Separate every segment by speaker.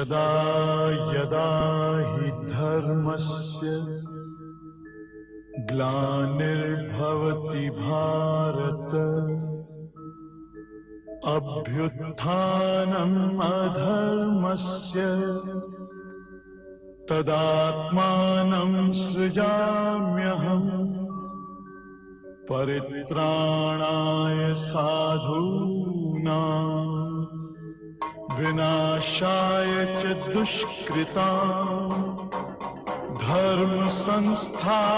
Speaker 1: यदा यदा हि धर्मस्य ग्लानिर्भवति भारत अभ्युत्थानम् अधर्मस्य तदात्मानं सृजाम्यहम् परित्राणाय साधूनां विनाशाय च दुष्कृतां धर्म संस्थापनार्थाय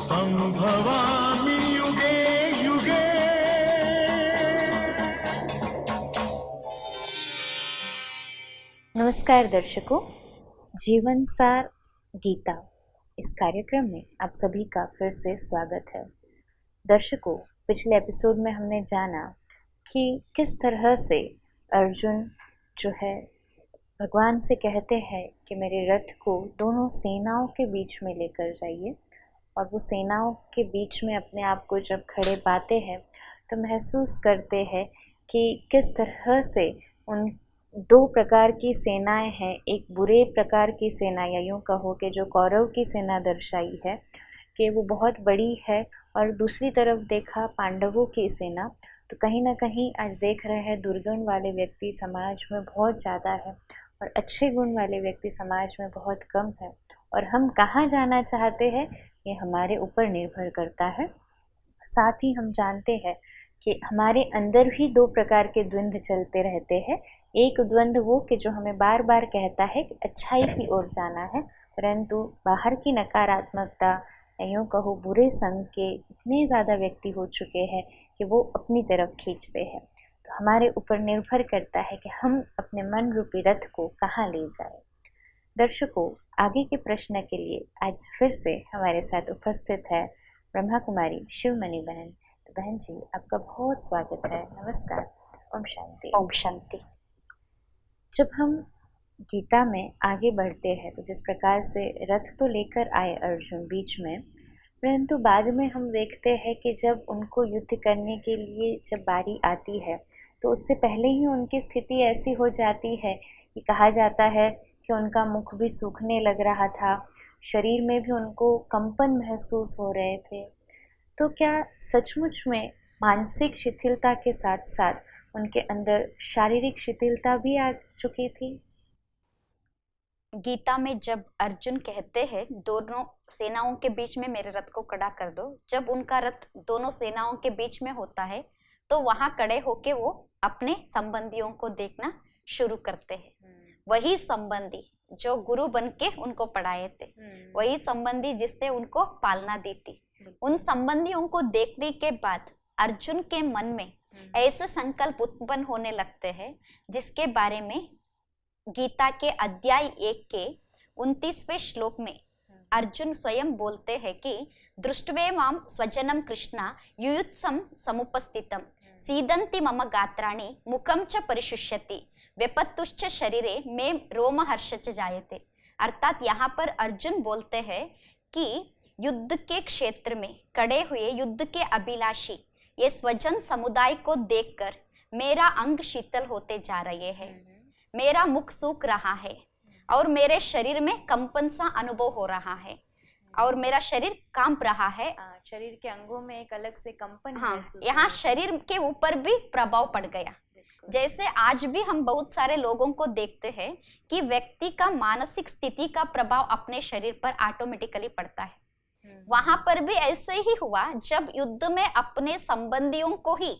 Speaker 1: संभवामि युगे युगे।
Speaker 2: नमस्कार दर्शकों, जीवन सार गीता इस कार्यक्रम में आप सभी का फिर से स्वागत है। दर्शकों, पिछले एपिसोड में हमने जाना कि किस तरह से अर्जुन जो है भगवान से कहते हैं कि मेरे रथ को दोनों सेनाओं के बीच में लेकर जाइए, और वो सेनाओं के बीच में अपने आप को जब खड़े पाते हैं तो महसूस करते हैं कि किस तरह से उन दो प्रकार की सेनाएं हैं। एक बुरे प्रकार की सेना, या यूँ कहो कि जो कौरव की सेना दर्शाई है कि वो बहुत बड़ी है, और दूसरी तरफ देखा पांडवों की सेना, तो कहीं ना कहीं आज देख रहे हैं दुर्गुण वाले व्यक्ति समाज में बहुत ज़्यादा है और अच्छे गुण वाले व्यक्ति समाज में बहुत कम है। और हम कहाँ जाना चाहते हैं ये हमारे ऊपर निर्भर करता है। साथ ही हम जानते हैं कि हमारे अंदर भी दो प्रकार के द्वंद्व चलते रहते हैं। एक द्वंद्व वो कि जो हमें बार बार कहता है कि अच्छाई की ओर जाना है, परंतु बाहर की नकारात्मकता, यूँ कहो बुरे संग के इतने ज़्यादा व्यक्ति हो चुके हैं कि वो अपनी तरफ खींचते हैं। तो हमारे ऊपर निर्भर करता है कि हम अपने मन रूपी रथ को कहाँ ले जाएं। दर्शकों, आगे के प्रश्न के लिए आज फिर से हमारे साथ उपस्थित है ब्रह्मा कुमारी शिवमणि बहन। तो बहन जी, आपका बहुत स्वागत है। नमस्कार। ओम शांति।
Speaker 3: ओम शांति।
Speaker 2: जब हम गीता में आगे बढ़ते हैं तो जिस प्रकार से रथ तो लेकर आए अर्जुन बीच में, परंतु बाद में हम देखते हैं कि जब उनको युद्ध करने के लिए जब बारी आती है तो उससे पहले ही उनकी स्थिति ऐसी हो जाती है कि कहा जाता है कि उनका मुख भी सूखने लग रहा था, शरीर में भी उनको कंपन महसूस हो रहे थे। तो क्या सचमुच में मानसिक शिथिलता के साथ साथ उनके अंदर शारीरिक शिथिलता भी आ चुकी थी?
Speaker 3: गीता में जब अर्जुन कहते हैं दोनों सेनाओं के बीच में मेरे रथ को खड़ा कर दो, जब उनका रथ दोनों सेनाओं के बीच में होता है तो वहां खड़े होके वो अपने संबंधियों को देखना शुरू करते हैं। वही संबंधी जो गुरु बन के उनको पढ़ाए थे, वही संबंधी जिसने उनको पालना दी थी, उन संबंधियों को देखने के बाद अर्जुन के मन में ऐसे संकल्प उत्पन्न होने लगते हैं जिसके बारे में गीता के अध्याय 1 के 29वें श्लोक में अर्जुन स्वयं बोलते हैं कि दृष्ट्वे माम स्वजनम कृष्णा युयुत्सम समुपस्थितम सीदंति मम गात्राणि मुखम च परिशुष्यति व्यपत्तुश्च शरीरे में रोमहर्ष च जायते। अर्थात यहाँ पर अर्जुन बोलते हैं कि युद्ध के क्षेत्र में खड़े हुए युद्ध के अभिलाषी ये स्वजन समुदाय को देखकर मेरा अंग शीतल होते जा रहे हैं, मेरा मुख सूख रहा है और मेरे शरीर में कंपन सा अनुभव हो रहा है और मेरा शरीर कांप रहा है।
Speaker 2: शरीर के अंगों में एक अलग से कंपन महसूस
Speaker 3: यहाँ शरीर के ऊपर भी प्रभाव पड़ गया। जैसे आज भी हम बहुत सारे लोगों को देखते हैं कि व्यक्ति का मानसिक स्थिति का प्रभाव अपने शरीर पर ऑटोमेटिकली पड़ता है। वहां पर भी ऐसे ही हुआ। जब युद्ध में अपने संबंधियों को ही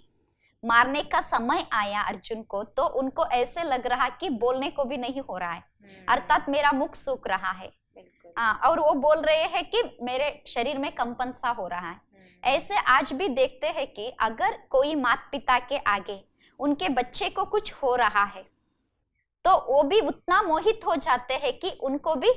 Speaker 3: मारने का समय आया अर्जुन को, तो उनको ऐसे लग रहा कि बोलने को भी नहीं हो रहा है, अर्थात मेरा मुख सूख रहा है। और वो बोल रहे हैं कि मेरे शरीर में कंपन सा हो रहा है। ऐसे आज भी देखते हैं कि अगर कोई माता पिता के आगे उनके बच्चे को कुछ हो रहा है तो वो भी उतना मोहित हो जाते हैं कि उनको भी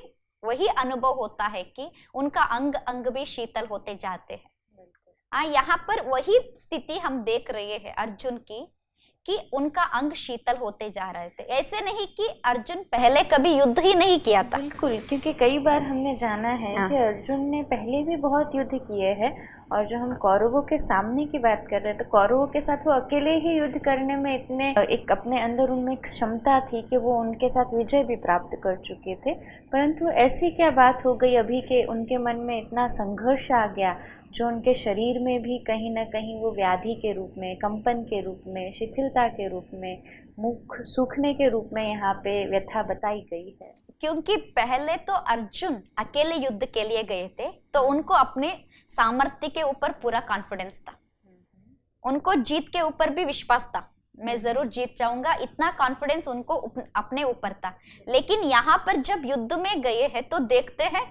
Speaker 3: वही अनुभव होता है कि उनका अंग अंग भी शीतल होते जाते हैं। यहाँ पर वही स्थिति हम देख रहे हैं अर्जुन की कि उनका अंग शीतल होते जा रहे थे। ऐसे नहीं कि अर्जुन पहले कभी युद्ध ही नहीं किया था।
Speaker 2: बिल्कुल, क्योंकि कई बार हमने जाना है कि अर्जुन ने पहले भी बहुत युद्ध किए हैं और जो हम कौरवों के सामने की बात कर रहे हैं, तो कौरवों के साथ वो अकेले ही युद्ध करने में इतने एक अपने अंदर उनमें एक क्षमता थी कि वो उनके साथ विजय भी प्राप्त कर चुके थे। परंतु ऐसी क्या बात हो गई अभी के उनके मन में इतना संघर्ष आ गया, जो उनके शरीर में भी कहीं ना कहीं वो व्याधि के रूप में, कंपन के रूप में, शिथिलता के रूप में, मुख सूखने के रूप में यहाँ पे व्यथा बताई गई है।
Speaker 3: क्योंकि पहले तो अर्जुन अकेले युद्ध के लिए गए थे, तो उनको अपने सामर्थ्य के ऊपर पूरा कॉन्फिडेंस था, उनको जीत के ऊपर भी विश्वास था, मैं जरूर जीत जाऊंगा, इतना कॉन्फिडेंस उनको अपने ऊपर था। लेकिन यहाँ पर जब युद्ध में गए हैं तो देखते हैं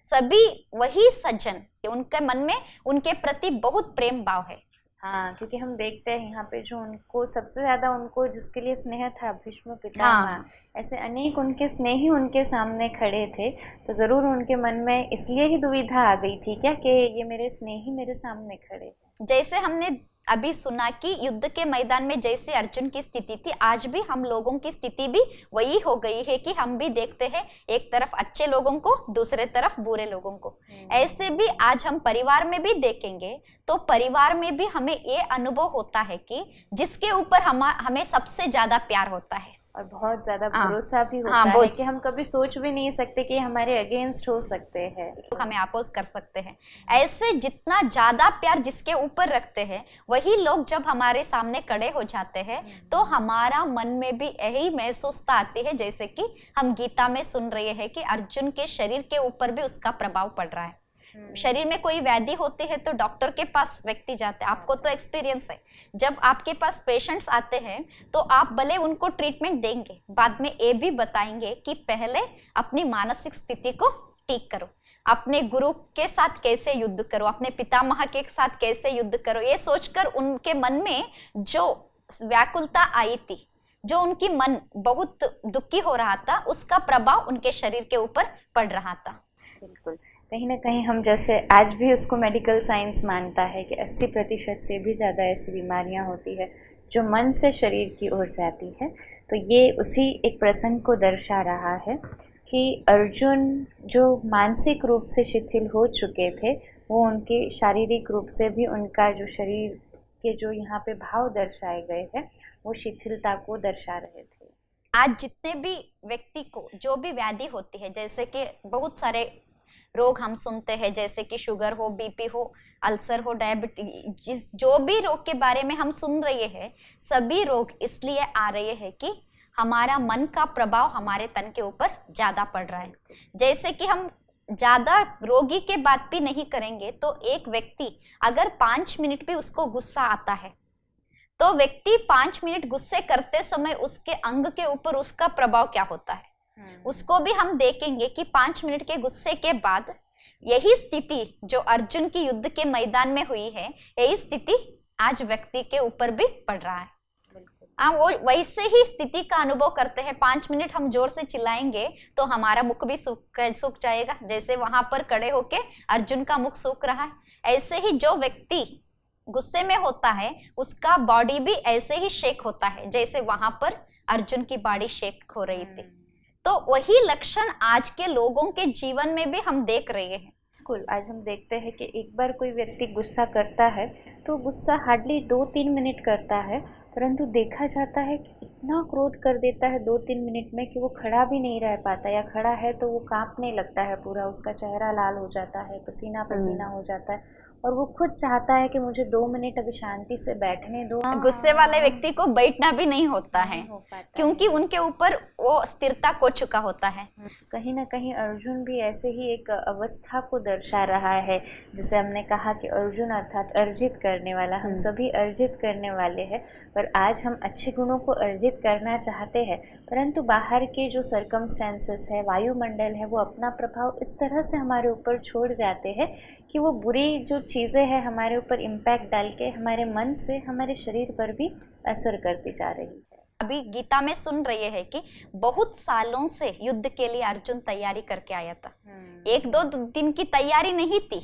Speaker 3: सभी वही सज्जन, उनके मन में उनके प्रति बहुत प्रेम भाव है।
Speaker 2: हाँ, क्योंकि हम देखते हैं यहाँ पे जो उनको सबसे ज्यादा उनको जिसके लिए स्नेह था, भीष्म पितामह, ऐसे अनेक उनके स्नेही उनके सामने खड़े थे, तो जरूर उनके मन में इसलिए ही दुविधा आ गई थी क्या कि ये मेरे स्नेही मेरे सामने खड़े।
Speaker 3: जैसे हमने अभी सुना कि युद्ध के मैदान में जैसे अर्जुन की स्थिति थी, आज भी हम लोगों की स्थिति भी वही हो गई है कि हम भी देखते हैं एक तरफ अच्छे लोगों को, दूसरे तरफ बुरे लोगों को। ऐसे भी आज हम परिवार में भी देखेंगे तो परिवार में भी हमें ये अनुभव होता है कि जिसके ऊपर हमें सबसे ज्यादा प्यार होता है
Speaker 2: और बहुत ज्यादा भरोसा भी होता है कि हम कभी सोच भी नहीं सकते कि हमारे अगेंस्ट हो सकते हैं,
Speaker 3: तो हमें अपोज कर सकते हैं। ऐसे जितना ज्यादा प्यार जिसके ऊपर रखते हैं, वही लोग जब हमारे सामने खड़े हो जाते हैं तो हमारा मन में भी यही महसूसता आती है, जैसे कि हम गीता में सुन रहे हैं कि अर्जुन के शरीर के ऊपर भी उसका प्रभाव पड़ रहा है। शरीर में कोई व्याधि होती है तो डॉक्टर के पास व्यक्ति जाते हैं, आपको तो एक्सपीरियंस है, जब आपके पास पेशेंट्स आते हैं तो आप भले उनको ट्रीटमेंट देंगे, बाद में ये भी बताएंगे कि पहले अपनी मानसिक स्थिति को ठीक करो, अपने गुरु के साथ कैसे युद्ध करो, अपने पितामह के साथ कैसे युद्ध करो। ये सोचकर उनके मन में जो व्याकुलता आई थी, जो उनकी मन बहुत दुखी हो रहा था, उसका प्रभाव उनके शरीर के ऊपर पड़ रहा था।
Speaker 2: बिल्कुल, कहीं ना कहीं हम जैसे आज भी उसको मेडिकल साइंस मानता है कि 80% से भी ज़्यादा ऐसी बीमारियां होती है जो मन से शरीर की ओर जाती है। तो ये उसी एक प्रसंग को दर्शा रहा है कि अर्जुन जो मानसिक रूप से शिथिल हो चुके थे, वो उनके शारीरिक रूप से भी उनका जो शरीर के जो यहाँ पे भाव दर्शाए गए हैं, वो शिथिलता को दर्शा रहे थे।
Speaker 3: आज जितने भी व्यक्ति को जो भी व्याधि होती है, जैसे कि बहुत सारे रोग हम सुनते हैं, जैसे कि शुगर हो, बीपी हो, अल्सर हो, डायबिटीज, जो भी रोग के बारे में हम सुन रहे हैं, सभी रोग इसलिए आ रहे हैं कि हमारा मन का प्रभाव हमारे तन के ऊपर ज्यादा पड़ रहा है। जैसे कि हम ज्यादा रोगी के बात भी नहीं करेंगे तो एक व्यक्ति अगर 5 मिनट भी उसको गुस्सा आता है तो व्यक्ति 5 मिनट गुस्से करते समय उसके अंग के ऊपर उसका प्रभाव क्या होता है, उसको भी हम देखेंगे कि 5 मिनट के गुस्से के बाद यही स्थिति जो अर्जुन की युद्ध के मैदान में हुई है, यही स्थिति आज व्यक्ति के ऊपर भी पड़ रहा है। वो वैसे ही स्थिति का अनुभव करते हैं। 5 मिनट हम जोर से चिल्लाएंगे तो हमारा मुख भी सूख जाएगा, जैसे वहां पर खड़े होके अर्जुन का मुख सूख रहा है। ऐसे ही जो व्यक्ति गुस्से में होता है उसका बॉडी भी ऐसे ही शेक होता है, जैसे वहां पर अर्जुन की बॉडी शेक हो रही थी। तो वही लक्षण आज के लोगों के जीवन में भी हम देख रहे हैं।
Speaker 2: बिल्कुल, आज हम देखते हैं कि एक बार कोई व्यक्ति गुस्सा करता है तो गुस्सा हार्डली 2-3 मिनट करता है, परंतु देखा जाता है कि इतना क्रोध कर देता है 2-3 मिनट में कि वो खड़ा भी नहीं रह पाता, या खड़ा है तो वो कांपने लगता है, पूरा उसका चेहरा लाल हो जाता है, पसीना पसीना हो जाता है, और वो खुद चाहता है कि मुझे 2 मिनट अभी शांति से बैठने दो।
Speaker 3: गुस्से वाले व्यक्ति को बैठना भी नहीं होता है, क्योंकि उनके ऊपर वो स्थिरता खो चुका होता है।
Speaker 2: कहीं ना कहीं अर्जुन भी ऐसे ही एक अवस्था को दर्शा रहा है, जिसे हमने कहा कि अर्जुन अर्थात अर्जित करने वाला, हम सभी अर्जित करने वाले हैं। पर आज हम अच्छे गुणों को अर्जित करना चाहते हैं, परंतु बाहर के जो सर्कमस्टेंसेस है, वायुमंडल है, वो अपना प्रभाव इस तरह से हमारे ऊपर छोड़ जाते हैं कि वो बुरी जो चीज़ें हैं हमारे ऊपर इम्पैक्ट डाल के हमारे मन से हमारे शरीर पर भी असर करती जा रही है।
Speaker 3: अभी गीता में सुन रहे हैं कि बहुत सालों से युद्ध के लिए अर्जुन तैयारी करके आया था। 1-2 दिन की तैयारी नहीं थी,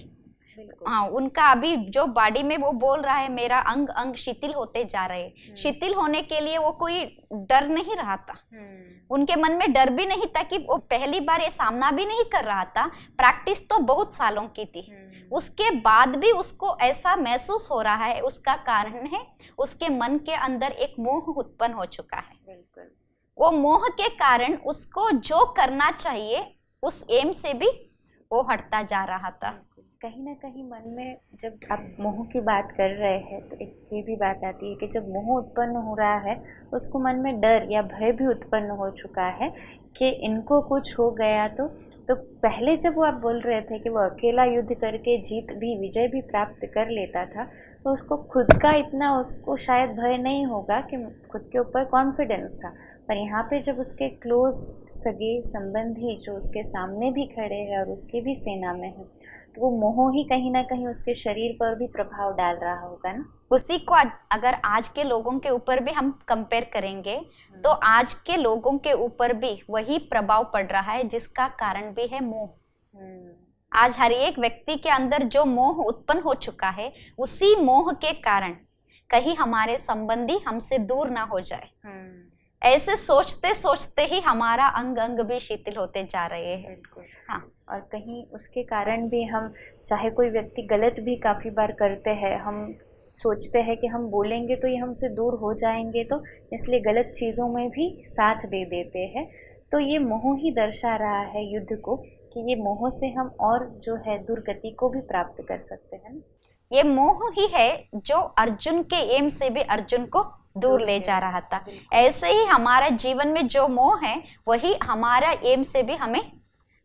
Speaker 2: बिल्कुल।
Speaker 3: हाँ, उनका अभी जो बॉडी में वो बोल रहा है मेरा अंग अंग शिथिल होते जा रहे हैं। शिथिल होने के लिए वो कोई डर नहीं रहा था, उनके मन में डर भी नहीं था कि वो पहली बार ये सामना भी नहीं कर रहा था। प्रैक्टिस तो बहुत सालों की थी, उसके बाद भी उसको ऐसा महसूस हो रहा है। उसका कारण है उसके मन के अंदर एक मोह उत्पन्न हो चुका है।
Speaker 2: बिल्कुल।
Speaker 3: वो मोह के कारण उसको जो करना चाहिए उस एम से भी वो हटता जा रहा था।
Speaker 2: कहीं ना कहीं मन में जब आप मोह की बात कर रहे हैं तो एक ये भी बात आती है कि जब मोह उत्पन्न हो रहा है उसको मन में डर या भय भी उत्पन्न हो चुका है कि इनको कुछ हो गया तो पहले जब वो आप बोल रहे थे कि वो अकेला युद्ध करके जीत भी विजय भी प्राप्त कर लेता था तो उसको खुद का इतना उसको शायद भय नहीं होगा कि खुद के ऊपर कॉन्फिडेंस था। पर यहाँ पे जब उसके क्लोज सगे संबंधी जो उसके सामने भी खड़े हैं और उसकी भी सेना में है तो वो मोह ही कहीं ना कहीं उसके शरीर पर भी प्रभाव डाल रहा होगा ना।
Speaker 3: उसी को अगर आज के लोगों के ऊपर भी हम कंपेयर करेंगे तो आज के लोगों के ऊपर भी वही प्रभाव पड़ रहा है जिसका कारण भी है मोह। आज हर एक व्यक्ति के अंदर जो मोह उत्पन्न हो चुका है उसी मोह के कारण कहीं हमारे संबंधी हमसे दूर ना हो जाए, ऐसे सोचते सोचते ही हमारा अंग अंग भी शिथिल होते जा रहे हैं। हाँ,
Speaker 2: और कहीं उसके कारण भी हम चाहे कोई व्यक्ति गलत भी काफ़ी बार करते हैं, हम सोचते हैं कि हम बोलेंगे तो ये हमसे दूर हो जाएंगे तो इसलिए गलत चीज़ों में भी साथ दे देते हैं। तो ये मोह ही दर्शा रहा है युद्ध को कि ये मोह से हम और जो है दुर्गति को भी प्राप्त कर सकते हैं।
Speaker 3: ये मोह ही है जो अर्जुन के एम से भी अर्जुन को दूर ले जा रहा था। ऐसे ही हमारा जीवन में जो मोह है वही हमारा एम से भी हमें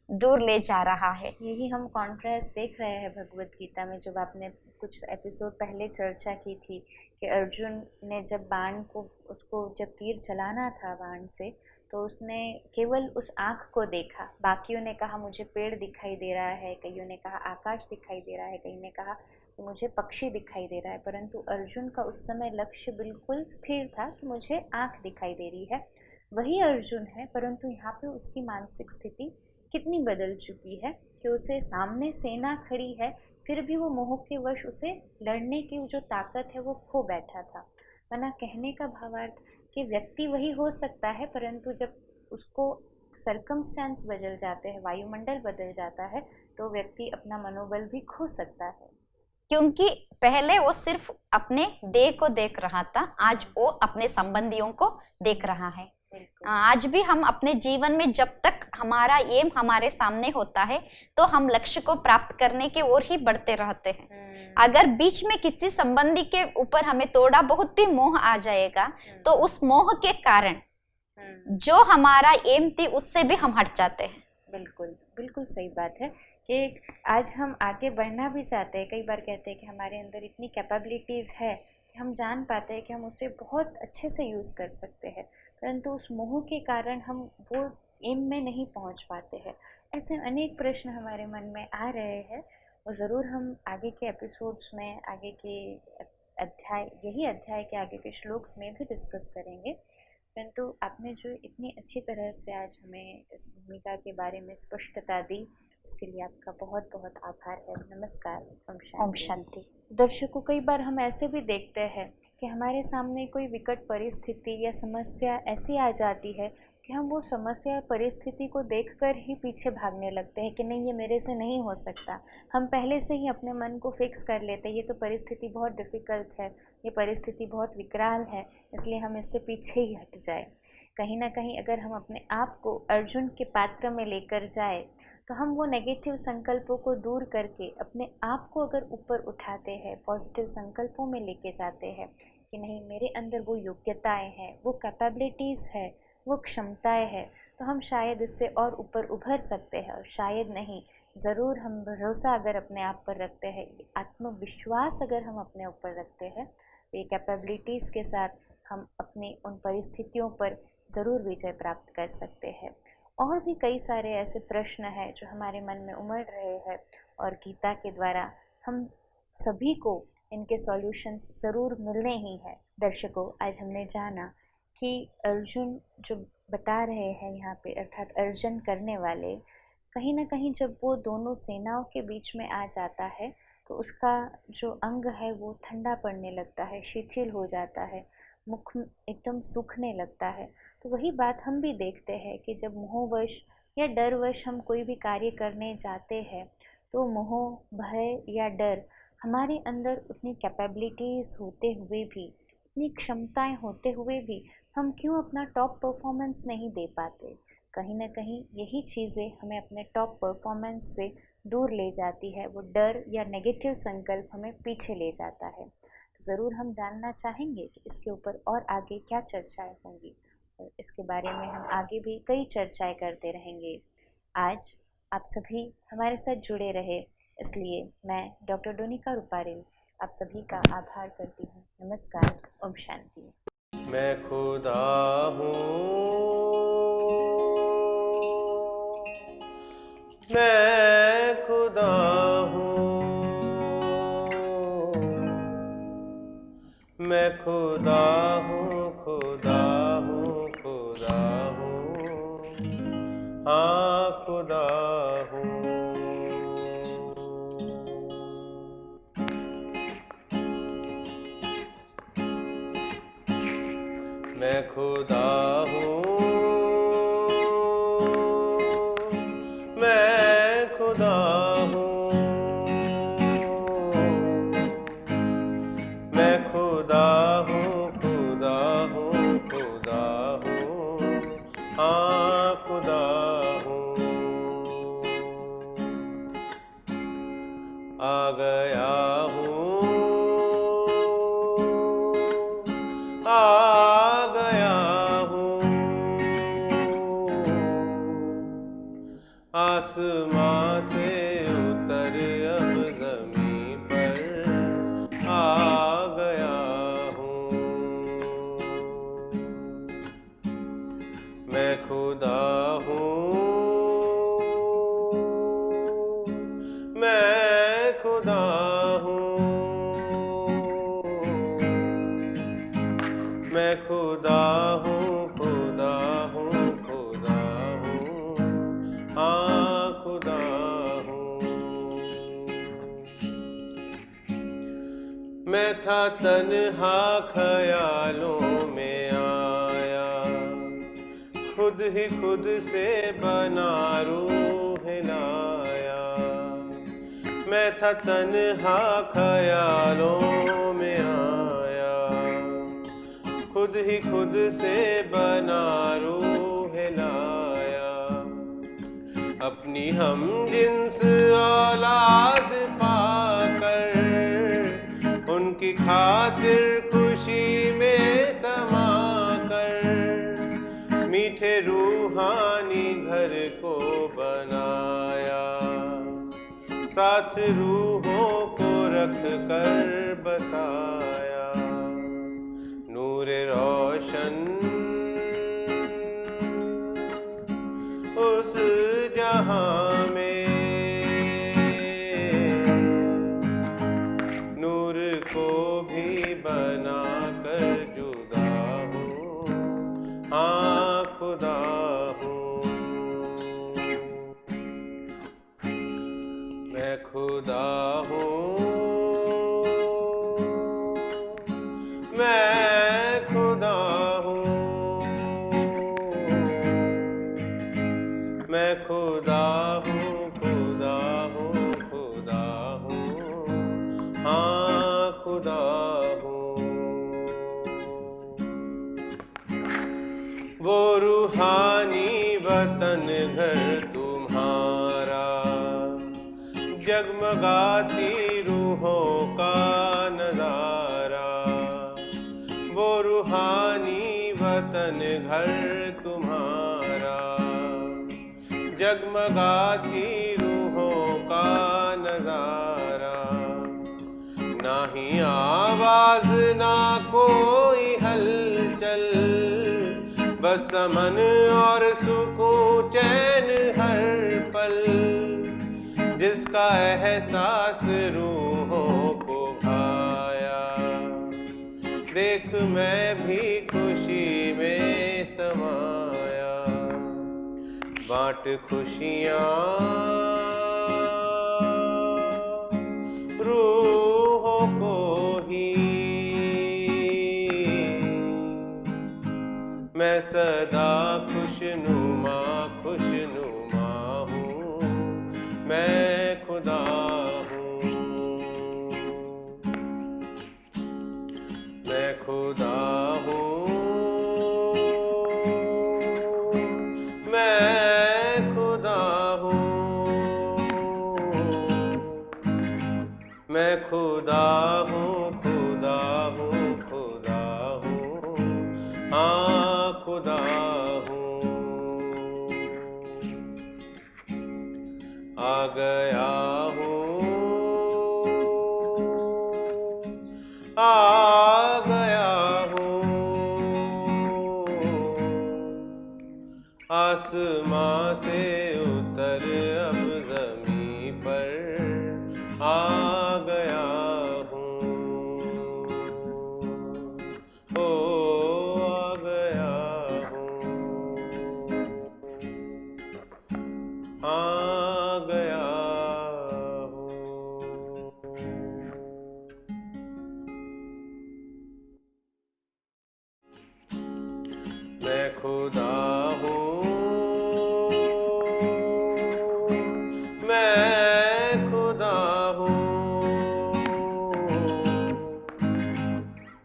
Speaker 3: दूर ले जा रहा है।
Speaker 2: यही हम कॉन्ट्रास्ट देख रहे हैं भगवत गीता में, जब आपने कुछ एपिसोड पहले चर्चा की थी कि अर्जुन ने जब बाण को उसको जब तीर चलाना था बाण से तो उसने केवल उस आँख को देखा। बाकियों ने कहा मुझे पेड़ दिखाई दे रहा है, कईयों ने कहा आकाश दिखाई दे रहा है, कई ने कहा कि मुझे पक्षी दिखाई दे रहा है, परंतु अर्जुन का उस समय लक्ष्य बिल्कुल स्थिर था कि मुझे आँख दिखाई दे रही है। वही अर्जुन है, परंतु यहाँ पे उसकी मानसिक स्थिति कितनी बदल चुकी है कि उसे सामने सेना खड़ी है फिर भी वो मोह के वश उसे लड़ने की जो ताकत है वो खो बैठा था। वरना कहने का भावार्थ कि व्यक्ति वही हो सकता है, परंतु जब उसको सर्कमस्टेंस बदल जाते हैं, वायुमंडल बदल जाता है तो व्यक्ति अपना मनोबल भी खो सकता है।
Speaker 3: क्योंकि पहले वो सिर्फ अपने देह को देख रहा था, आज वो अपने संबंधियों को देख रहा है। आज भी हम अपने जीवन में जब तक हमारा एम हमारे सामने होता है तो हम लक्ष्य को प्राप्त करने की ओर ही बढ़ते रहते हैं। अगर बीच में किसी संबंधी के ऊपर हमें थोड़ा बहुत भी मोह आ जाएगा तो उस मोह के कारण जो हमारा एम थी उससे भी हम हट जाते हैं।
Speaker 2: बिल्कुल बिल्कुल सही बात है कि आज हम आगे बढ़ना भी चाहते हैं। कई बार कहते हैं कि हमारे अंदर इतनी कैपेबिलिटीज़ है कि हम जान पाते हैं कि हम उसे बहुत अच्छे से यूज़ कर सकते हैं, परंतु उस मोह के कारण हम वो एम में नहीं पहुंच पाते हैं। ऐसे अनेक प्रश्न हमारे मन में आ रहे हैं और ज़रूर हम आगे के एपिसोड्स में, आगे के अध्याय, यही अध्याय के आगे के श्लोक्स में भी डिस्कस करेंगे। परंतु आपने जो इतनी अच्छी तरह से आज हमें इस भूमिका के बारे में स्पष्टता दी उसके लिए आपका बहुत बहुत आभार है। नमस्कार।
Speaker 3: ओम शांति।
Speaker 2: दर्शकों, कई बार हम ऐसे भी देखते हैं कि हमारे सामने कोई विकट परिस्थिति या समस्या ऐसी आ जाती है कि हम वो समस्या परिस्थिति को देखकर ही पीछे भागने लगते हैं कि नहीं ये मेरे से नहीं हो सकता। हम पहले से ही अपने मन को फिक्स कर लेते हैं ये तो परिस्थिति बहुत डिफ़िकल्ट है, ये परिस्थिति बहुत विकराल है, इसलिए हम इससे पीछे ही हट जाए। कहीं ना कहीं अगर हम अपने आप को अर्जुन के पात्र में लेकर जाए तो हम वो नेगेटिव संकल्पों को दूर करके अपने आप को अगर ऊपर उठाते हैं, पॉजिटिव संकल्पों में लेके जाते हैं कि नहीं मेरे अंदर वो योग्यताएं हैं, वो कैपेबिलिटीज़ है, वो क्षमताएं हैं, तो हम शायद इससे और ऊपर उभर सकते हैं। और शायद नहीं, ज़रूर हम भरोसा अगर अपने आप पर रखते हैं, आत्मविश्वास अगर हम अपने ऊपर रखते हैं तो ये कैपेबिलिटीज़ के साथ हम अपनी उन परिस्थितियों पर ज़रूर विजय प्राप्त कर सकते हैं। और भी कई सारे ऐसे प्रश्न हैं जो हमारे मन में उमड़ रहे हैं और गीता के द्वारा हम सभी को इनके सॉल्यूशंस ज़रूर मिलने ही हैं। दर्शकों, आज हमने जाना कि अर्जुन जो बता रहे हैं यहाँ पे, अर्थात अर्जन करने वाले, कहीं ना कहीं जब वो दोनों सेनाओं के बीच में आ जाता है तो उसका जो अंग है वो ठंडा पड़ने लगता है, शिथिल हो जाता है, मुख एकदम सूखने लगता है। तो वही बात हम भी देखते हैं कि जब मोहवश या डरवश हम कोई भी कार्य करने जाते हैं तो मोह, भय या डर हमारे अंदर उतनी कैपेबिलिटीज़ होते हुए भी, इतनी क्षमताएं होते हुए भी हम क्यों अपना टॉप परफॉर्मेंस नहीं दे पाते। कहीं ना कहीं यही चीज़ें हमें अपने टॉप परफॉर्मेंस से दूर ले जाती है, वो डर या नेगेटिव संकल्प हमें पीछे ले जाता है। तो ज़रूर हम जानना चाहेंगे कि इसके ऊपर और आगे क्या चर्चाएं होंगी, और इसके बारे में हम आगे भी कई चर्चाएं करते रहेंगे। आज आप सभी हमारे साथ जुड़े रहे, इसलिए मैं डॉक्टर डोनिका रूपारेल आप सभी का आभार करती हूँ। नमस्कार, ओम शांति।
Speaker 4: मैं खुदा हूँ, मैं खुदा हूँ, मैं खुदा हूँ, खुदा हूँ, खुदा हूँ, हाँ खुदा हूँ। मैं खुदा हूँ, मैं खुदा हूँ, मैं खुदा हूँ, खुदा हूँ, खुदा हूँ, हाँ खुदा हूँ। आ गया हूँ, आ गया हूँ, आसमां से उतर अब ज़मीं पर आ गया हूँ। मैं खुदा हूँ, मैं खुदा हूँ, मैं खुदा हूँ, खुदा हूँ, खुदा हूँ, हाँ खुदा हूँ। मैं था तन्हा ख्यालों में आया, खुद ही खुद से बना रूह लाया। मैं था तन्हा ख्यालों में आया, खुद ही खुद से बना रूह लाया। अपनी हम जिन्स औलाद पाकर उनकी खातिर खुशी में समा कर मीठे रूहानी घर को बनाया, साथ रूहों को रख कर बसाया। नूर रोशन उस जहां में, नूर को भी बना कर जुदा हूँ, हाँ खुदा हूँ। मैं खुदा हूँ, मैं खुदा हूँ, मैं खुदा हूँ, खुदा हूँ, खुदा हूँ, हाँ खुदा हूँ। वो रूहानी वतन घर तुम्हारा, जगमगाती रूहों का नजारा। वो रूहानी वतन घर तुम्हारा, जगमगाती रूहों का नजारा। ना ही आवाज ना कोई हलचल, बस अमन और सुकून चैन हर पल, जिसका एहसास रूहों को भाया। देख मैं भी खुशी में समाया, बांट खुशियाँ मैं खुदा हूँ, खुदा हूँ, खुदा हूँ, हाँ खुदा हूँ। आ गया हूँ, आ गया हूँ, आसमां से उतर अब ज़मीं पर आ गया हूँ। ओ आ गया हूँ, आ गया हूँ। मैं खुदा हूँ, मैं खुदा हूँ,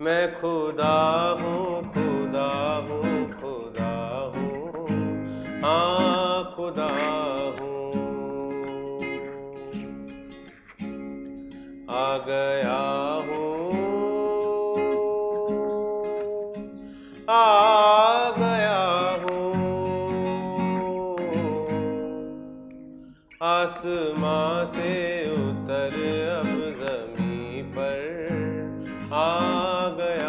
Speaker 4: मैं खुदा हूँ, खुदा हूँ, खुदा हूँ, हाँ खुदा हूँ। आ गया हूँ, आ गया हूँ, आसमां से उतर अब ज़मीं पर आ गया